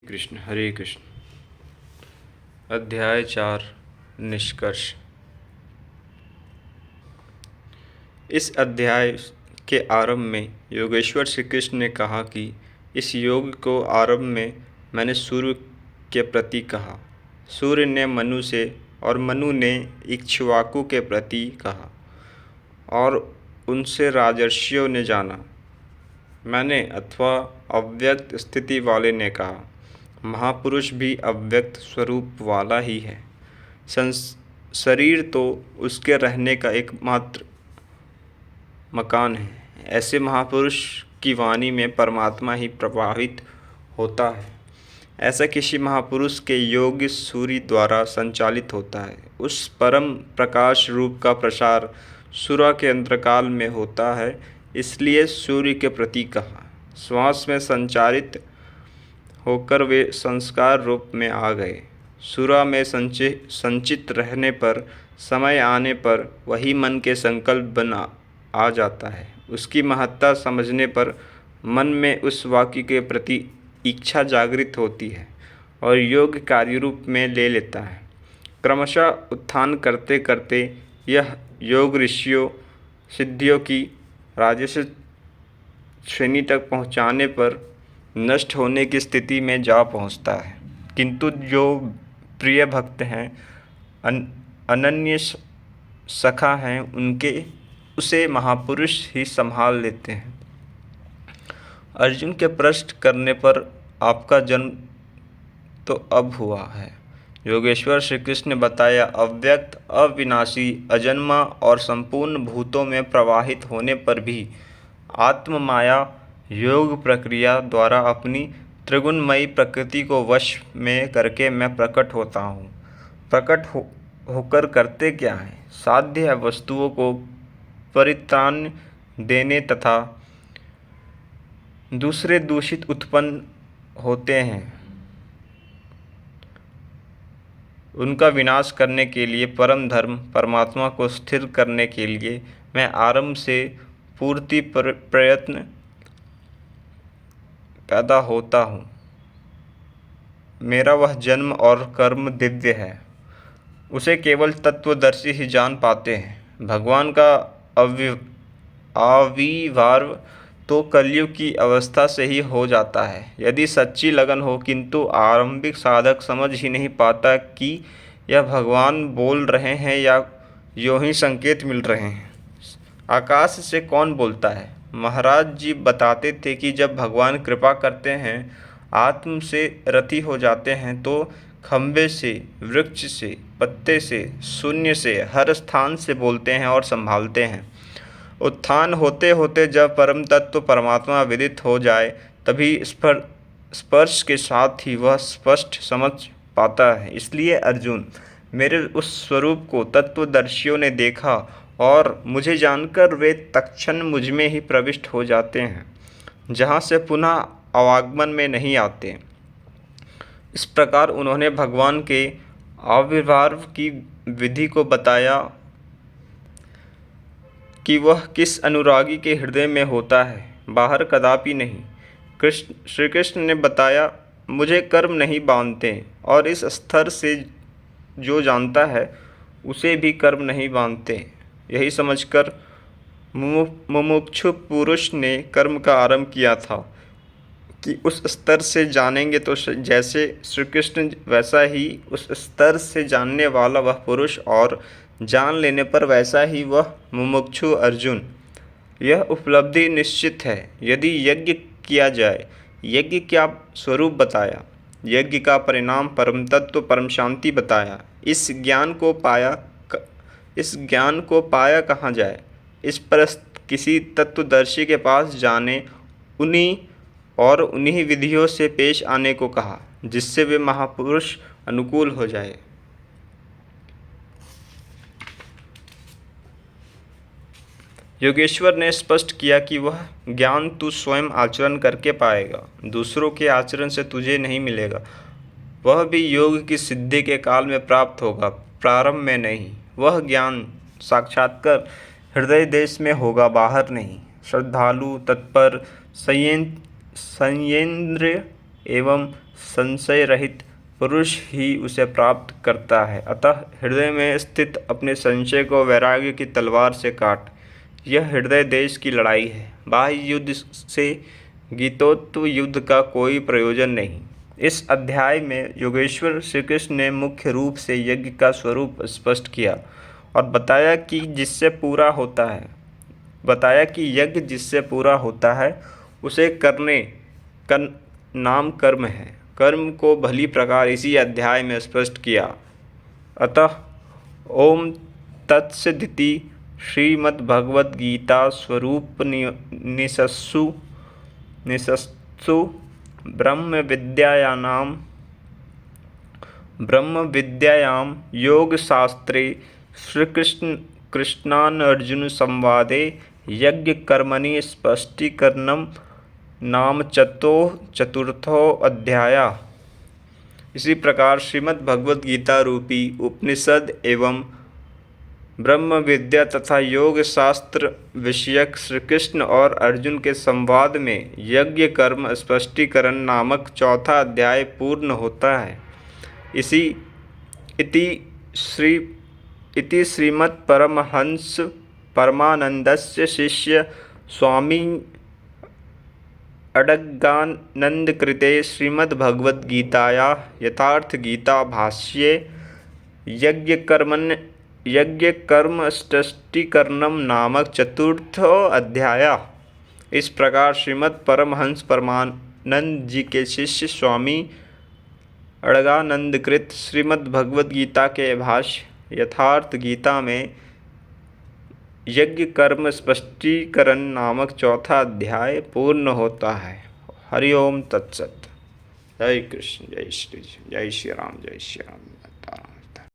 कृष्ण हरे कृष्ण। अध्याय 4 निष्कर्ष। इस अध्याय के आरंभ में योगेश्वर श्री कृष्ण ने कहा कि इस योग को आरंभ में मैंने सूर्य के प्रति कहा, सूर्य ने मनु से और मनु ने इक्ष्वाकु के प्रति कहा और उनसे राजर्षियों ने जाना। मैंने अथवा अव्यक्त स्थिति वाले ने कहा, महापुरुष भी अव्यक्त स्वरूप वाला ही है। शरीर तो उसके रहने का एकमात्र मकान है। ऐसे महापुरुष की वाणी में परमात्मा ही प्रवाहित होता है। ऐसा किसी महापुरुष के योग्य सूर्य द्वारा संचालित होता है। उस परम प्रकाश रूप का प्रसार सूर्य के अंतकाल में होता है, इसलिए सूर्य के प्रति कहा। श्वास में संचारित होकर वे संस्कार रूप में आ गए। सूर्य में संचित रहने पर, समय आने पर वही मन के संकल्प बना आ जाता है। उसकी महत्ता समझने पर मन में उस वाक्य के प्रति इच्छा जागृत होती है और योग कार्य रूप में ले लेता है। क्रमशः उत्थान करते करते यह योग ऋषियों सिद्धियों की राजस श्रेणी तक पहुँचाने पर नष्ट होने की स्थिति में जा पहुँचता है। किंतु जो प्रिय भक्त हैं, अनन्य सखा हैं, उसे महापुरुष ही संभाल लेते हैं। अर्जुन के प्रश्न करने पर आपका जन्म तो अब हुआ है। योगेश्वर श्री कृष्ण ने बताया, अव्यक्त, अविनाशी, अजन्मा और संपूर्ण भूतों में प्रवाहित होने पर भी आत्म माया योग प्रक्रिया द्वारा अपनी त्रिगुणमयी प्रकृति को वश में करके मैं प्रकट होता हूँ। प्रकट होकर करते क्या है? साध्य है वस्तुओं को परित्राण देने तथा दूसरे दूषित उत्पन्न होते हैं उनका विनाश करने के लिए, परम धर्म परमात्मा को स्थिर करने के लिए मैं आरंभ से पूर्ति प्रयत्न पैदा होता हूँ। मेरा वह जन्म और कर्म दिव्य है, उसे केवल तत्वदर्शी ही जान पाते हैं। भगवान का आविर्भाव तो कलयुग की अवस्था से ही हो जाता है, यदि सच्ची लगन हो, किंतु आरंभिक साधक समझ ही नहीं पाता कि यह भगवान बोल रहे हैं या यूं ही संकेत मिल रहे हैं। आकाश से कौन बोलता है? महाराज जी बताते थे कि जब भगवान कृपा करते हैं, आत्म से रति हो जाते हैं, तो खंभे से, वृक्ष से, पत्ते से, शून्य से, हर स्थान से बोलते हैं और संभालते हैं। उत्थान होते होते जब परम तत्व परमात्मा विदित हो जाए, तभी स्पर्श के साथ ही वह स्पष्ट समझ पाता है। इसलिए अर्जुन, मेरे उस स्वरूप को तत्वदर्शियों ने देखा और मुझे जानकर वे तत्क्षण मुझ में ही प्रविष्ट हो जाते हैं, जहाँ से पुनः आवागमन में नहीं आते। इस प्रकार उन्होंने भगवान के आविर्भाव की विधि को बताया कि वह किस अनुरागी के हृदय में होता है, बाहर कदापि नहीं। श्री कृष्ण ने बताया, मुझे कर्म नहीं बांधते और इस स्तर से जो जानता है उसे भी कर्म नहीं बांधते। यही समझकर मुमुक्षु पुरुष ने कर्म का आरंभ किया था कि उस स्तर से जानेंगे तो जैसे श्री कृष्ण, वैसा ही उस स्तर से जानने वाला वह पुरुष और जान लेने पर वैसा ही वह मुमुक्षु अर्जुन। यह उपलब्धि निश्चित है। यदि यज्ञ किया जाए, यज्ञ क्या स्वरूप बताया, यज्ञ का परिणाम परम तत्व परम शांति बताया। इस ज्ञान को पाया कहाँ जाए? इस पर किसी तत्वदर्शी के पास जाने, उन्हीं विधियों से पेश आने को कहा, जिससे वे महापुरुष अनुकूल हो जाए। योगेश्वर ने स्पष्ट किया कि वह ज्ञान तू स्वयं आचरण करके पाएगा, दूसरों के आचरण से तुझे नहीं मिलेगा। वह भी योग की सिद्धि के काल में प्राप्त होगा, प्रारंभ में नहीं। वह ज्ञान साक्षात्कार हृदय देश में होगा, बाहर नहीं। श्रद्धालु, तत्पर, संयेंद्रिय एवं संशय रहित पुरुष ही उसे प्राप्त करता है। अतः हृदय में स्थित अपने संशय को वैराग्य की तलवार से काट। यह हृदय देश की लड़ाई है। बाह्य युद्ध से गीतोत्व युद्ध का कोई प्रयोजन नहीं। इस अध्याय में योगेश्वर श्री कृष्ण ने मुख्य रूप से यज्ञ का स्वरूप स्पष्ट किया और बताया कि यज्ञ जिससे पूरा होता है उसे करने का नाम कर्म है। कर्म को भली प्रकार इसी अध्याय में स्पष्ट किया। अतः ओम तत्सदिति श्रीमद्भगवद्गीता स्वरूपनिषत्सु ब्रह्मविद्यायां योगशास्त्रे कृष्णार्जुन संवादे यज्ञकर्मणि स्पष्टीकरणं नाम चतुर्थो अध्याय। इसी प्रकार श्रीमद् भगवद गीता रूपी उपनिषद एवं ब्रह्म विद्या तथा योग शास्त्र विषयक श्री कृष्ण और अर्जुन के संवाद में यज्ञ कर्म स्पष्टीकरण नामक चौथा अध्याय पूर्ण होता है। इति श्रीमद् परमहंस परमानंदस्य शिष्य स्वामी अडगानंदकृते श्रीमद्भगवद्गीताया यथार्थगीता भाष्ये यज्ञकर्म स्पष्टीकरणम नामक चतुर्थो अध्याय। इस प्रकार श्रीमद् परमहंस परमानंद जी के शिष्य स्वामी अड़गानंदकृत श्रीमद् भगवद गीता के भाष्य यथार्थ गीता में यज्ञ कर्म स्पष्टीकरण नामक चौथा अध्याय पूर्ण होता है। हरि ओम तत्सत। जय कृष्ण, जय श्री राम, जय श्री राम।